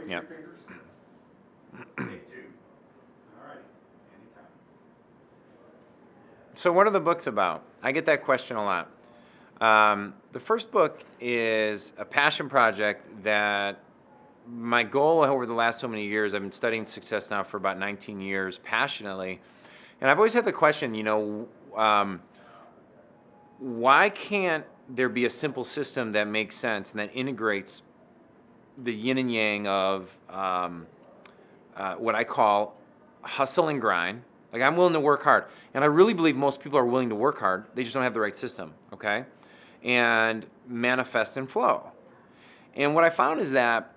raise Yep. your fingers. Take two. All right. Anytime. So what are the books about? I get that question a lot. The first book is a passion project that my goal over the last so many years, I've been studying success now for about 19 years passionately. And I've always had the question, why can't there be a simple system that makes sense and that integrates the yin and yang of what I call hustle and grind? Like, I'm willing to work hard. And I really believe most people are willing to work hard. They just don't have the right system, okay? And manifest and flow. And what I found is that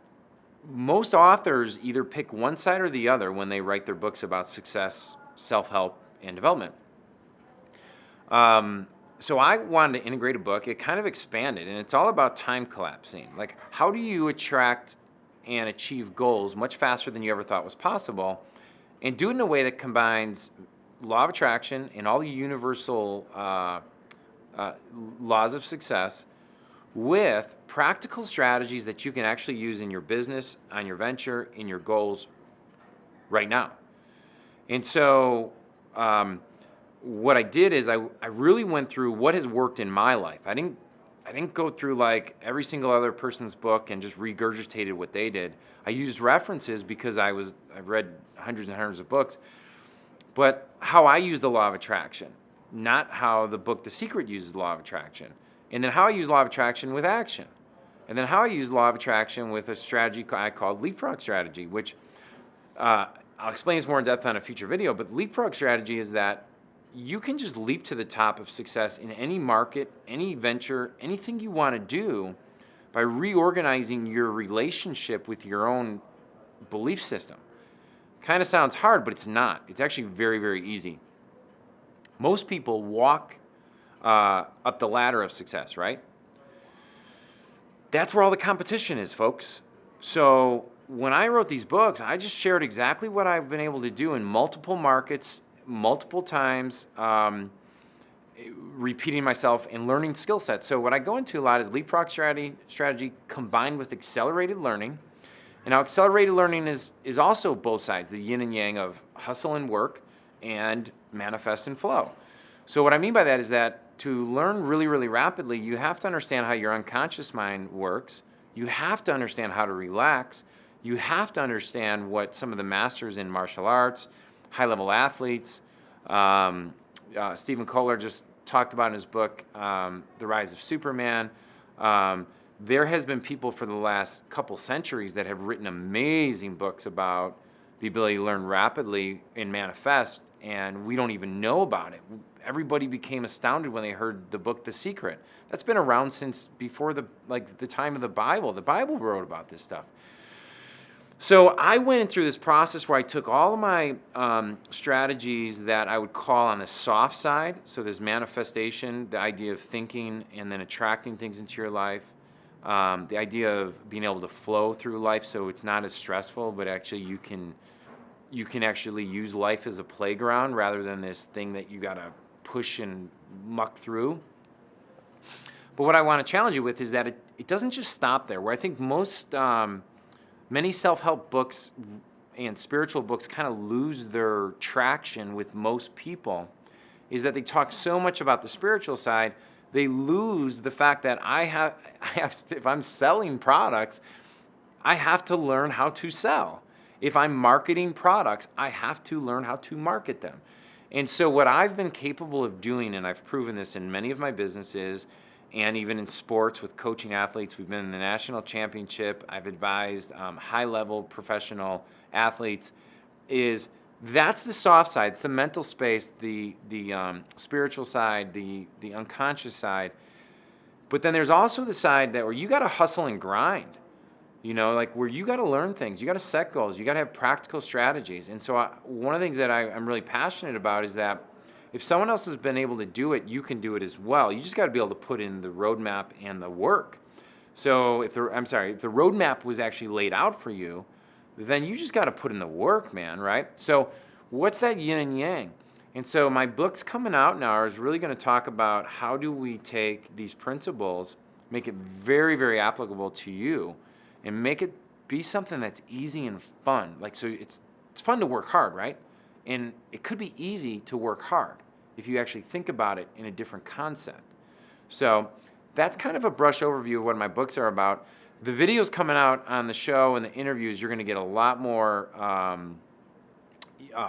most authors either pick one side or the other when they write their books about success, self-help, and development. So I wanted to integrate a book. It kind of expanded, and it's all about time collapsing. Like, how do you attract and achieve goals much faster than you ever thought was possible, and do it in a way that combines law of attraction and all the universal laws of success with practical strategies that you can actually use in your business, on your venture, in your goals right now. And so what I did is I really went through what has worked in my life. I didn't go through like every single other person's book and just regurgitated what they did. I used references because I've read hundreds and hundreds of books, but how I use the law of attraction, not how the book The Secret uses the law of attraction. And then how I use law of attraction with action. And then how I use law of attraction with a strategy I called leapfrog strategy, which I'll explain this more in depth on a future video, but the leapfrog strategy is that you can just leap to the top of success in any market, any venture, anything you want to do by reorganizing your relationship with your own belief system. Kind of sounds hard, but it's not. It's actually very, very easy. Most people walk up the ladder of success, right? That's where all the competition is, folks. So when I wrote these books, I just shared exactly what I've been able to do in multiple markets, multiple times, repeating myself and learning skill sets. So what I go into a lot is leapfrog strategy combined with accelerated learning. And now accelerated learning is also both sides, the yin and yang of hustle and work and manifest and flow. So what I mean by that is that to learn really, really rapidly, you have to understand how your unconscious mind works. You have to understand how to relax. You have to understand what some of the masters in martial arts, high-level athletes, Stephen Kohler just talked about in his book, The Rise of Superman. There has been people for the last couple centuries that have written amazing books about the ability to learn rapidly and manifest, and we don't even know about it. Everybody became astounded when they heard the book The Secret. That's been around since before the time of the Bible. The Bible wrote about this stuff. So I went through this process where I took all of my strategies that I would call on the soft side, so this manifestation, the idea of thinking and then attracting things into your life, the idea of being able to flow through life so it's not as stressful, but actually you can actually use life as a playground rather than this thing that you got to push and muck through. But what I want to challenge you with is that it doesn't just stop there. Where I think many self-help books and spiritual books kind of lose their traction with most people is that they talk so much about the spiritual side, they lose the fact that I have if I'm selling products, I have to learn how to sell. If I'm marketing products, I have to learn how to market them. And so what I've been capable of doing, and I've proven this in many of my businesses and even in sports with coaching athletes, we've been in the national championship, I've advised high-level professional athletes, is that's the soft side. It's the mental space, the spiritual side, the unconscious side. But then there's also the side that where you got to hustle and grind. Like where you got to learn things, you got to set goals, you got to have practical strategies. And so one of the things that I'm really passionate about is that if someone else has been able to do it, you can do it as well. You just got to be able to put in the roadmap and the work. So if the roadmap was actually laid out for you, then you just got to put in the work, man, right? So what's that yin and yang? And so my book's coming out now is really going to talk about how do we take these principles, make it very, very applicable to you, and make it be something that's easy and fun. Like, so it's fun to work hard, right? And it could be easy to work hard if you actually think about it in a different concept. So that's kind of a brush overview of what my books are about. The videos coming out on the show and the interviews, you're going to get a lot more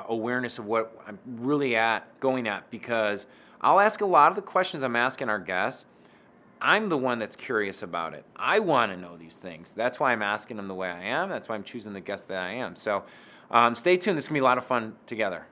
awareness of what I'm really going at, because I'll ask a lot of the questions I'm asking our guests. I'm the one that's curious about it. I want to know these things. That's why I'm asking them the way I am. That's why I'm choosing the guests that I am. So stay tuned. This is going to be a lot of fun together.